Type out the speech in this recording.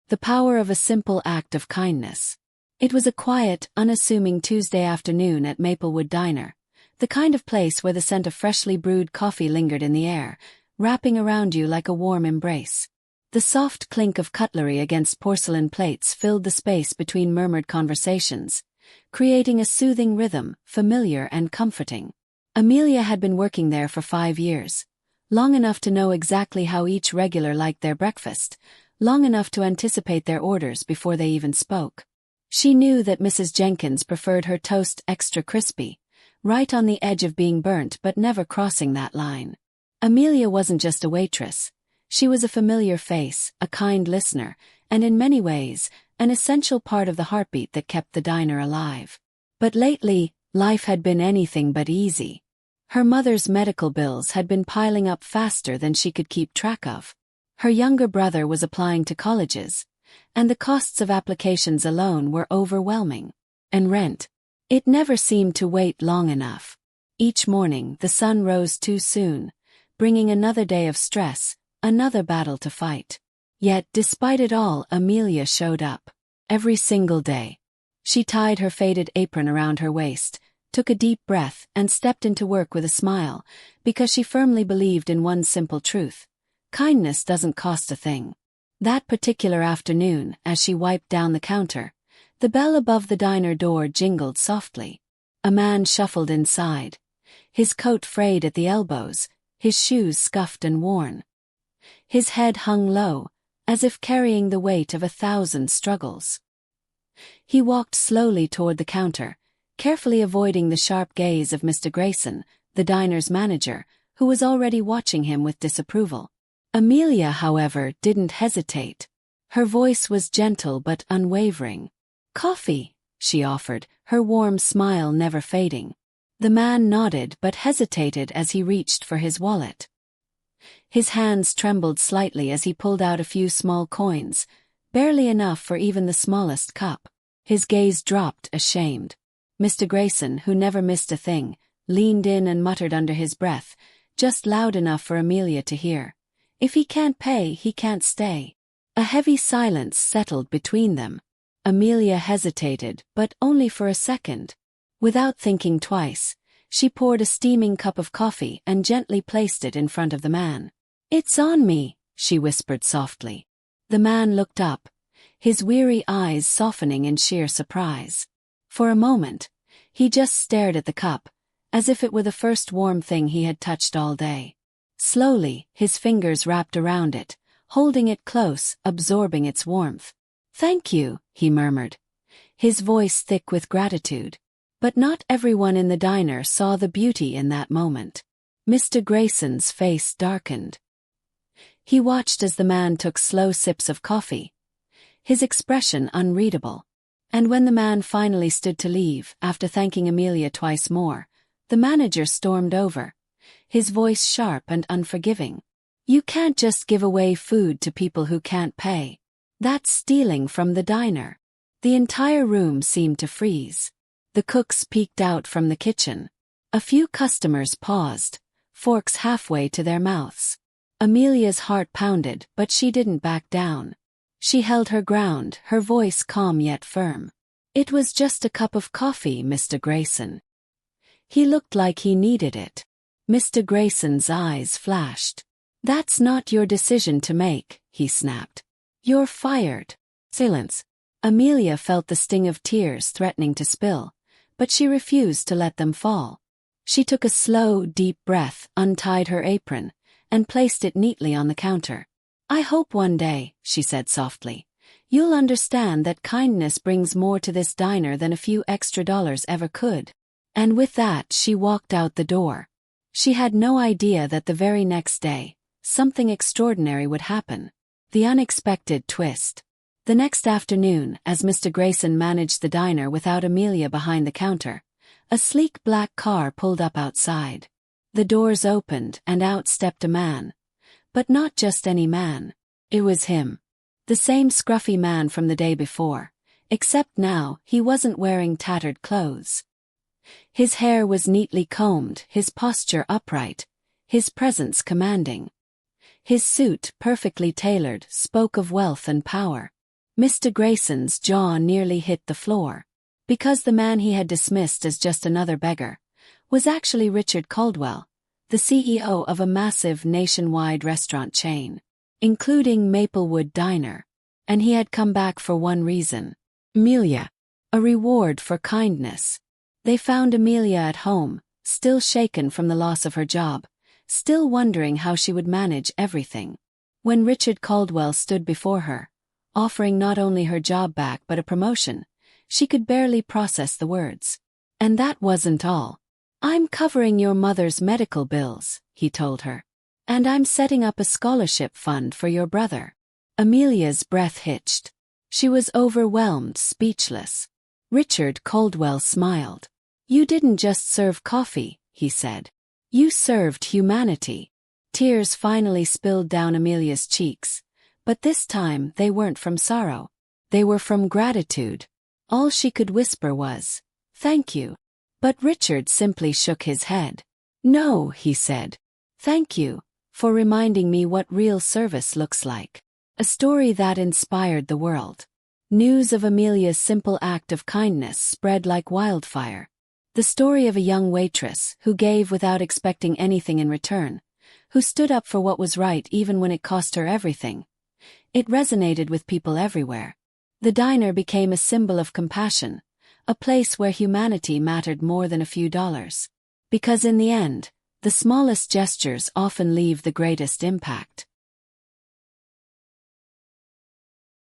The power of a simple act of kindness. It was a quiet, unassuming Tuesday afternoon at Maplewood Diner, the kind of place where the scent of freshly brewed coffee lingered in the air, wrapping around you like a warm embrace. The soft clink of cutlery against porcelain plates filled the space between murmured conversations, creating a soothing rhythm, familiar and comforting. Amelia had been working there for 5 years, long enough to know exactly how each regular liked their breakfast, long enough to anticipate their orders before they even spoke. She knew that Mrs. Jenkins preferred her toast extra crispy, right on the edge of being burnt but never crossing that line. Amelia wasn't just a waitress. She was a familiar face, a kind listener, and in many ways, an essential part of the heartbeat that kept the diner alive. But lately, life had been anything but easy. Her mother's medical bills had been piling up faster than she could keep track of. Her younger brother was applying to colleges, and the costs of applications alone were overwhelming. And rent. It never seemed to wait long enough. Each morning, the sun rose too soon, bringing another day of stress, another battle to fight. Yet, despite it all, Amelia showed up. Every single day. She tied her faded apron around her waist, took a deep breath, and stepped into work with a smile, because she firmly believed in one simple truth. Kindness doesn't cost a thing. That particular afternoon, as she wiped down the counter, the bell above the diner door jingled softly. A man shuffled inside, his coat frayed at the elbows, his shoes scuffed and worn. His head hung low, as if carrying the weight of 1,000 struggles. He walked slowly toward the counter, carefully avoiding the sharp gaze of Mr. Grayson, the diner's manager, who was already watching him with disapproval. Amelia, however, didn't hesitate. Her voice was gentle but unwavering. "Coffee," she offered, her warm smile never fading. The man nodded but hesitated as he reached for his wallet. His hands trembled slightly as he pulled out a few small coins, barely enough for even the smallest cup. His gaze dropped, ashamed. Mr. Grayson, who never missed a thing, leaned in and muttered under his breath, just loud enough for Amelia to hear. "If he can't pay, he can't stay." A heavy silence settled between them. Amelia hesitated, but only for a second. Without thinking twice, she poured a steaming cup of coffee and gently placed it in front of the man. "It's on me," she whispered softly. The man looked up, his weary eyes softening in sheer surprise. For a moment, he just stared at the cup, as if it were the first warm thing he had touched all day. Slowly, his fingers wrapped around it, holding it close, absorbing its warmth. "Thank you," he murmured, his voice thick with gratitude. But not everyone in the diner saw the beauty in that moment. Mr. Grayson's face darkened. He watched as the man took slow sips of coffee, his expression unreadable. And when the man finally stood to leave, after thanking Amelia twice more, the manager stormed over, his voice sharp and unforgiving. "You can't just give away food to people who can't pay. That's stealing from the diner." The entire room seemed to freeze. The cooks peeked out from the kitchen. A few customers paused, forks halfway to their mouths. Amelia's heart pounded, but she didn't back down. She held her ground, her voice calm yet firm. "It was just a cup of coffee, Mr. Grayson." He looked like he needed it. Mr. Grayson's eyes flashed. "That's not your decision to make," he snapped. "You're fired." Silence. Amelia felt the sting of tears threatening to spill, but she refused to let them fall. She took a slow, deep breath, untied her apron, and placed it neatly on the counter. "I hope one day," she said softly, "you'll understand that kindness brings more to this diner than a few extra dollars ever could." And with that, she walked out the door. She had no idea that the very next day, something extraordinary would happen. The unexpected twist. The next afternoon, as Mr. Grayson managed the diner without Amelia behind the counter, a sleek black car pulled up outside. The doors opened and out stepped a man. But not just any man. It was him. The same scruffy man from the day before, except now he wasn't wearing tattered clothes. His hair was neatly combed, his posture upright, his presence commanding. His suit, perfectly tailored, spoke of wealth and power. Mr. Grayson's jaw nearly hit the floor. Because the man he had dismissed as just another beggar was actually Richard Caldwell, the CEO of a massive nationwide restaurant chain, including Maplewood Diner. And he had come back for one reason. Amelia. A reward for kindness. They found Amelia at home, still shaken from the loss of her job, still wondering how she would manage everything. When Richard Caldwell stood before her, offering not only her job back but a promotion, she could barely process the words. And that wasn't all. "I'm covering your mother's medical bills," he told her. "And I'm setting up a scholarship fund for your brother." Amelia's breath hitched. She was overwhelmed, speechless. Richard Caldwell smiled. "You didn't just serve coffee," he said. "You served humanity." Tears finally spilled down Amelia's cheeks, but this time they weren't from sorrow. They were from gratitude. All she could whisper was, "Thank you." But Richard simply shook his head. "No," he said. "Thank you for reminding me what real service looks like." A story that inspired the world. News of Amelia's simple act of kindness spread like wildfire. The story of a young waitress who gave without expecting anything in return, who stood up for what was right even when it cost her everything. It resonated with people everywhere. The diner became a symbol of compassion, a place where humanity mattered more than a few dollars. Because in the end, the smallest gestures often leave the greatest impact.